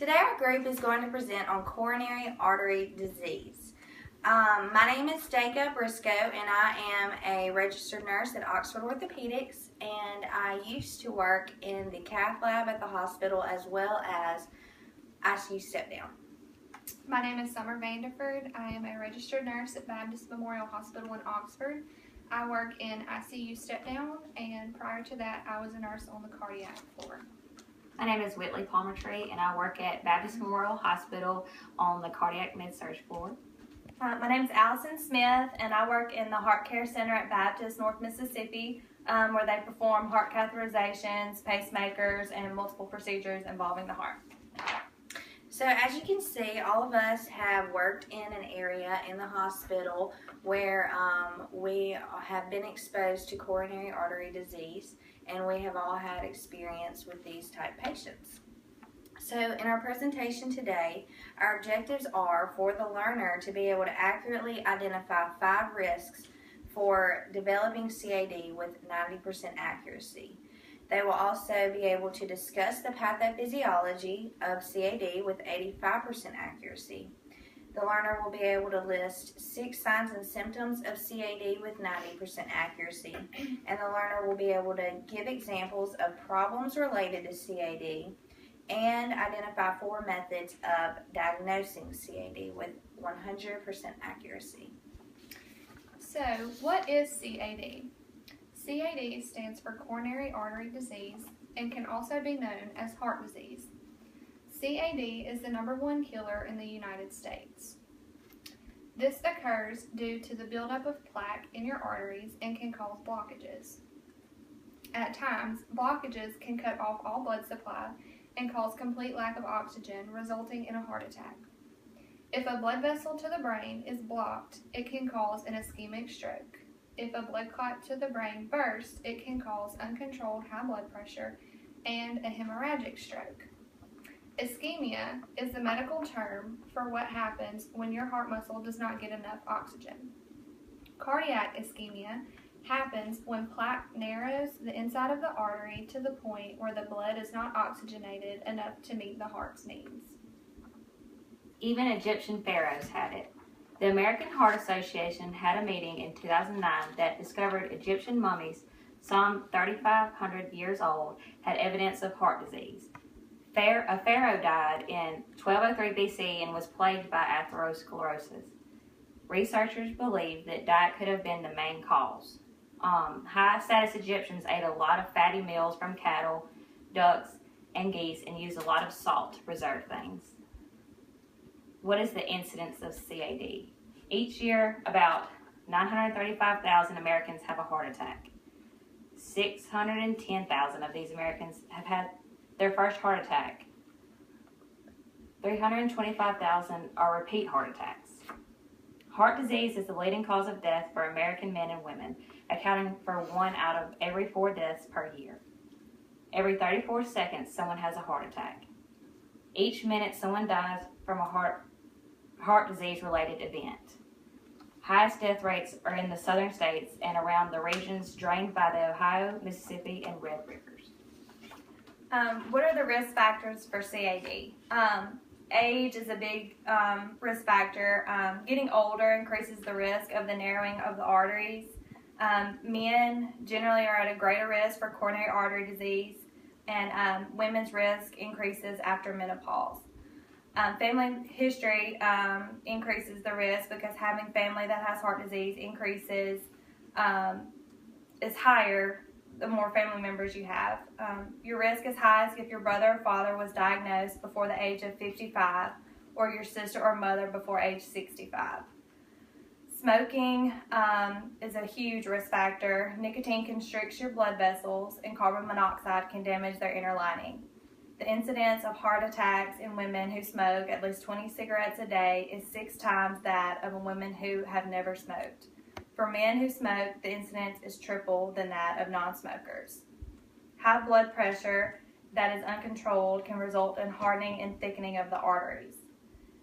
Today our group is going to present on coronary artery disease. My name is Jacob Briscoe and I am a registered nurse at Oxford Orthopedics, and I used to work in the CAD lab at the hospital as well as ICU step down. My name is Summer Vanderford. I am a registered nurse at Baptist Memorial Hospital in Oxford. I work in ICU step down, and prior to that I was a nurse on the cardiac floor. My name is Whitley Palmertree, and I work at Baptist Memorial Hospital on the cardiac med-surg floor. My name is Allison Smith, and I work in the Heart Care Center at Baptist, North Mississippi, where they perform heart catheterizations, pacemakers, and multiple procedures involving the heart. So as you can see, all of us have worked in an area in the hospital where we have been exposed to coronary artery disease, and we have all had experience with these type patients. So in our presentation today, our objectives are for the learner to be able to accurately identify 5 risks for developing CAD with 90% accuracy. They will also be able to discuss the pathophysiology of CAD with 85% accuracy. The learner will be able to list 6 signs and symptoms of CAD with 90% accuracy, and the learner will be able to give examples of problems related to CAD and identify 4 methods of diagnosing CAD with 100% accuracy. So, what is CAD? CAD stands for coronary artery disease and can also be known as heart disease. CAD is the #1 killer in the United States. This occurs due to the buildup of plaque in your arteries and can cause blockages. At times, blockages can cut off all blood supply and cause complete lack of oxygen, resulting in a heart attack. If a blood vessel to the brain is blocked, it can cause an ischemic stroke. If a blood clot to the brain bursts, it can cause uncontrolled high blood pressure and a hemorrhagic stroke. Ischemia is the medical term for what happens when your heart muscle does not get enough oxygen. Cardiac ischemia happens when plaque narrows the inside of the artery to the point where the blood is not oxygenated enough to meet the heart's needs. Even Egyptian pharaohs had it. The American Heart Association had a meeting in 2009 that discovered Egyptian mummies, some 3,500 years old, had evidence of heart disease. A pharaoh died in 1203 BC and was plagued by atherosclerosis. Researchers believe that diet could have been the main cause. High-status Egyptians ate a lot of fatty meals from cattle, ducks, and geese, and used a lot of salt to preserve things. What is the incidence of CAD? Each year, about 935,000 Americans have a heart attack. 610,000 of these Americans have had their first heart attack. 325,000 are repeat heart attacks. Heart disease is the leading cause of death for American men and women, accounting for 1 out of every 4 deaths per year. Every 34 seconds, someone has a heart attack. Each minute, someone dies from a heart disease-related event. Highest death rates are in the southern states and around the regions drained by the Ohio, Mississippi, and Red Rivers. What are the risk factors for CAD? Age is a big risk factor. Getting older increases the risk of the narrowing of the arteries. Men generally are at a greater risk for coronary artery disease, and women's risk increases after menopause. Family history increases the risk because having family that has heart disease is higher the more family members you have. Your risk is highest if your brother or father was diagnosed before the age of 55 or your sister or mother before age 65. Smoking is a huge risk factor. Nicotine constricts your blood vessels, and carbon monoxide can damage their inner lining. The incidence of heart attacks in women who smoke at least 20 cigarettes a day is 6 times that of women who have never smoked. For men who smoke, the incidence is triple than that of non-smokers. High blood pressure that is uncontrolled can result in hardening and thickening of the arteries.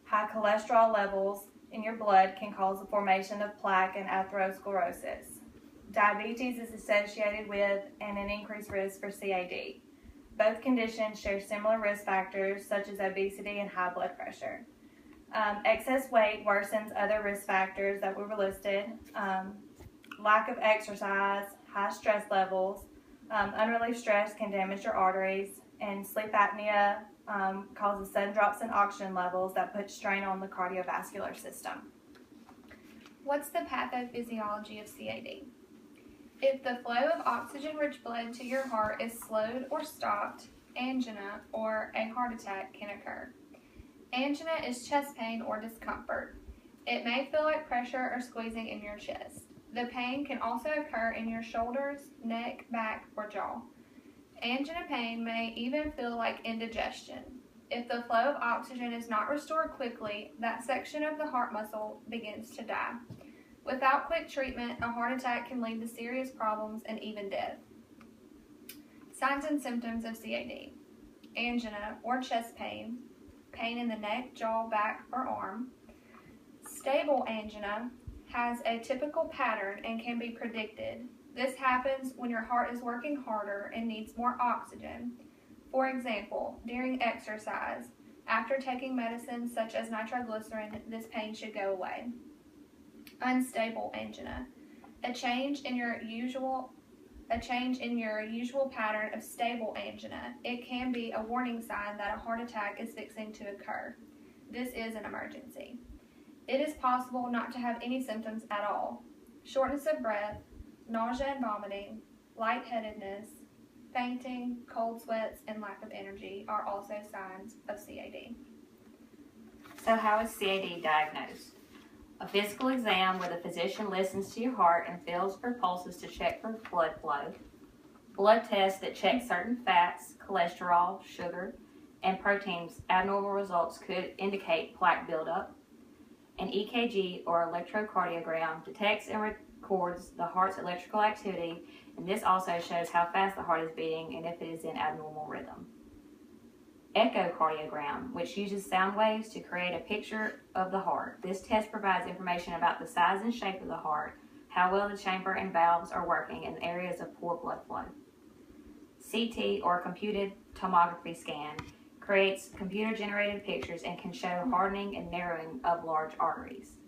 High cholesterol levels in your blood can cause the formation of plaque and atherosclerosis. Diabetes is associated with and an increased risk for CAD. Both conditions share similar risk factors such as obesity and high blood pressure. Excess weight worsens other risk factors that were listed. Lack of exercise, high stress levels, unrelieved stress can damage your arteries, and sleep apnea causes sudden drops in oxygen levels that put strain on the cardiovascular system. What's the pathophysiology of CAD? If the flow of oxygen-rich blood to your heart is slowed or stopped, angina or a heart attack can occur. Angina is chest pain or discomfort. It may feel like pressure or squeezing in your chest. The pain can also occur in your shoulders, neck, back, or jaw. Angina pain may even feel like indigestion. If the flow of oxygen is not restored quickly, that section of the heart muscle begins to die. Without quick treatment, a heart attack can lead to serious problems and even death. Signs and symptoms of CAD. Angina or chest pain, pain in the neck, jaw, back, or arm. Stable angina has a typical pattern and can be predicted. This happens when your heart is working harder and needs more oxygen. For example, during exercise, after taking medicines such as nitroglycerin, this pain should go away. Unstable angina, a change in your usual pattern of stable angina. It can be a warning sign that a heart attack is fixing to occur. This is an emergency. It is possible not to have any symptoms at all. Shortness of breath, nausea and vomiting, lightheadedness, fainting, cold sweats, and lack of energy are also signs of CAD. So how is CAD diagnosed? A physical exam where the physician listens to your heart and feels for pulses to check for blood flow. Blood tests that check certain fats, cholesterol, sugar, and proteins. Abnormal results could indicate plaque buildup. An EKG or electrocardiogram detects and records the heart's electrical activity, and this also shows how fast the heart is beating and if it is in abnormal rhythm. Echocardiogram, which uses sound waves to create a picture of the heart. This test provides information about the size and shape of the heart, how well the chamber and valves are working, and areas of poor blood flow. CT, or computed tomography scan, creates computer-generated pictures and can show hardening and narrowing of large arteries.